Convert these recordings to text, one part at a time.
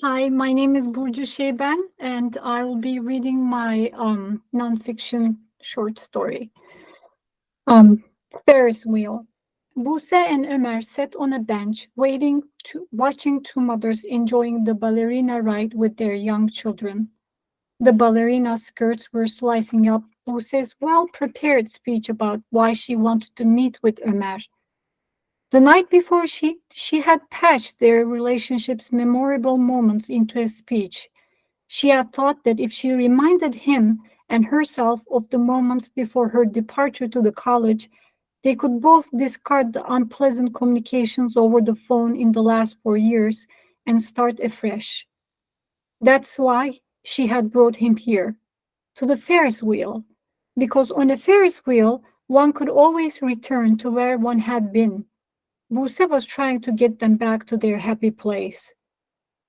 Hi, my name is Burcu Seyben, and I will be reading my nonfiction short story. Um, Ferris Wheel. Buse and Ömer sat on a bench, watching two mothers enjoying the ballerina ride with their young children. The ballerina skirts were slicing up Buse's well-prepared speech about why she wanted to meet with Ömer. The night before, she had patched their relationship's memorable moments into a speech. She had thought that if she reminded him and herself of the moments before her departure to the college, they could both discard the unpleasant communications over the phone in the last 4 years and start afresh. That's why she had brought him here, to the Ferris wheel, because on a Ferris wheel, one could always return to where one had been. Buse was trying to get them back to their happy place.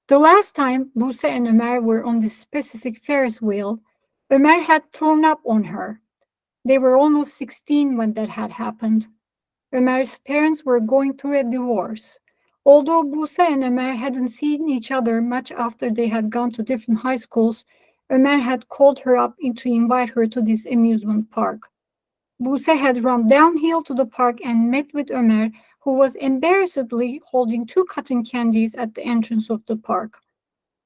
The last time Buse and Ömer were on this specific Ferris wheel, Ömer had thrown up on her. They were almost 16 when that had happened. Ömer's parents were going through a divorce. Although Buse and Ömer hadn't seen each other much after they had gone to different high schools, Ömer had called her up to invite her to this amusement park. Buse had run downhill to the park and met with Ömer, who was embarrassedly holding two cotton candies at the entrance of the park.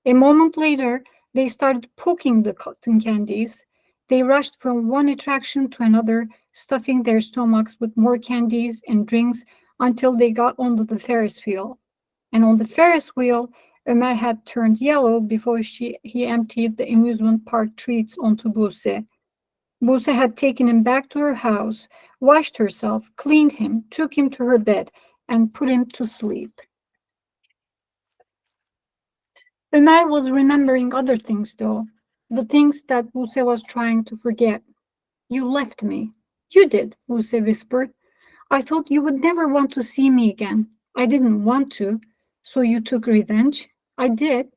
A moment later, they started poking the cotton candies. They rushed from one attraction to another, stuffing their stomachs with more candies and drinks until they got onto the Ferris wheel. And on the Ferris wheel, Ömer had turned yellow before he emptied the amusement park treats onto Buse. Buse had taken him back to her house, washed herself, cleaned him, took him to her bed, and put him to sleep. Ömer was remembering other things, though, the things that Buse was trying to forget. You left me. You did, Buse whispered. I thought you would never want to see me again. I didn't want to, so you took revenge. I did.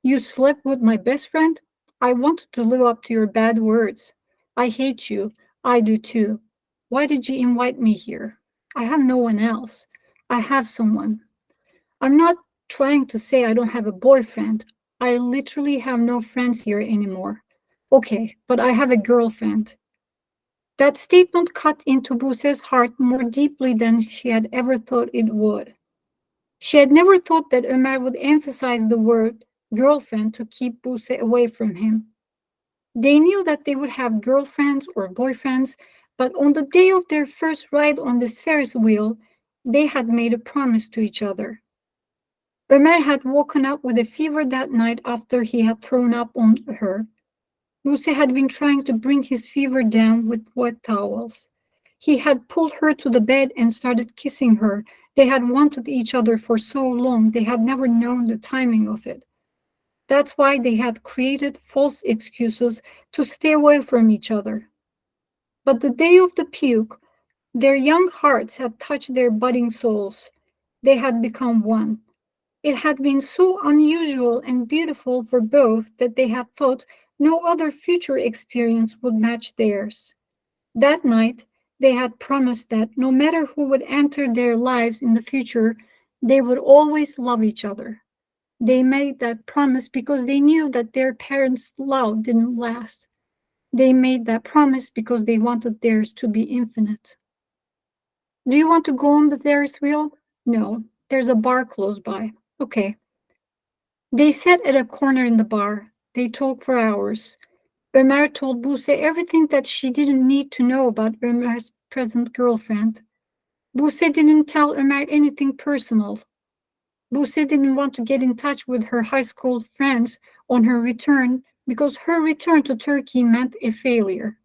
You slept with my best friend. I wanted to live up to your bad words. I hate you. I do too. Why did you invite me here? I have no one else. I have someone. I'm not trying to say I don't have a boyfriend. I literally have no friends here anymore. Okay, but I have a girlfriend. That statement cut into Buse's heart more deeply than she had ever thought it would. She had never thought that Ömer would emphasize the word girlfriend to keep Buse away from him. They knew that they would have girlfriends or boyfriends, but on the day of their first ride on this Ferris wheel, they had made a promise to each other. Ömer had woken up with a fever that night after he had thrown up on her. Buse had been trying to bring his fever down with wet towels. He had pulled her to the bed and started kissing her. They had wanted each other for so long, they had never known the timing of it. That's why they had created false excuses to stay away from each other. But the day of the puke, their young hearts had touched their budding souls. They had become one. It had been so unusual and beautiful for both that they had thought no other future experience would match theirs. That night, they had promised that no matter who would enter their lives in the future, they would always love each other. They made that promise because they knew that their parents' love didn't last. They made that promise because they wanted theirs to be infinite. Do you want to go on the Ferris wheel? No, there's a bar close by. Okay. They sat at a corner in the bar. They talked for hours. Ömer told Buse everything that she didn't need to know about Ömer's present girlfriend. Buse didn't tell Ömer anything personal. Buse didn't want to get in touch with her high school friends on her return because her return to Turkey meant a failure.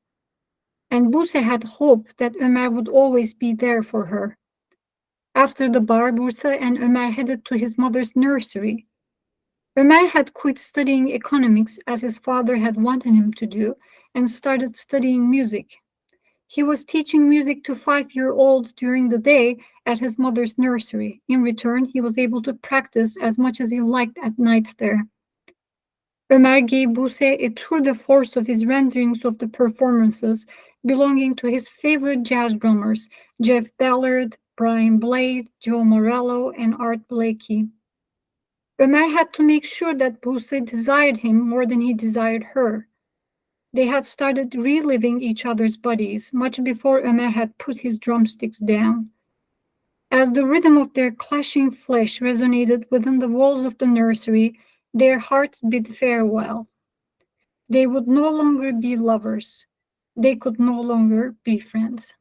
And Buse had hoped that Ömer would always be there for her. After the bar, Buse and Ömer headed to his mother's nursery. Ömer had quit studying economics as his father had wanted him to do and started studying music. He was teaching music to 5-year-olds during the day at his mother's nursery. In return, he was able to practice as much as he liked at nights there. Ömer gave Buse a tour de force of his renderings of the performances belonging to his favorite jazz drummers, Jeff Ballard, Brian Blade, Joe Morello, and Art Blakey. Ömer had to make sure that Buse desired him more than he desired her. They had started reliving each other's bodies much before Ömer had put his drumsticks down. As the rhythm of their clashing flesh resonated within the walls of the nursery, their hearts bid farewell. They would no longer be lovers. They could no longer be friends.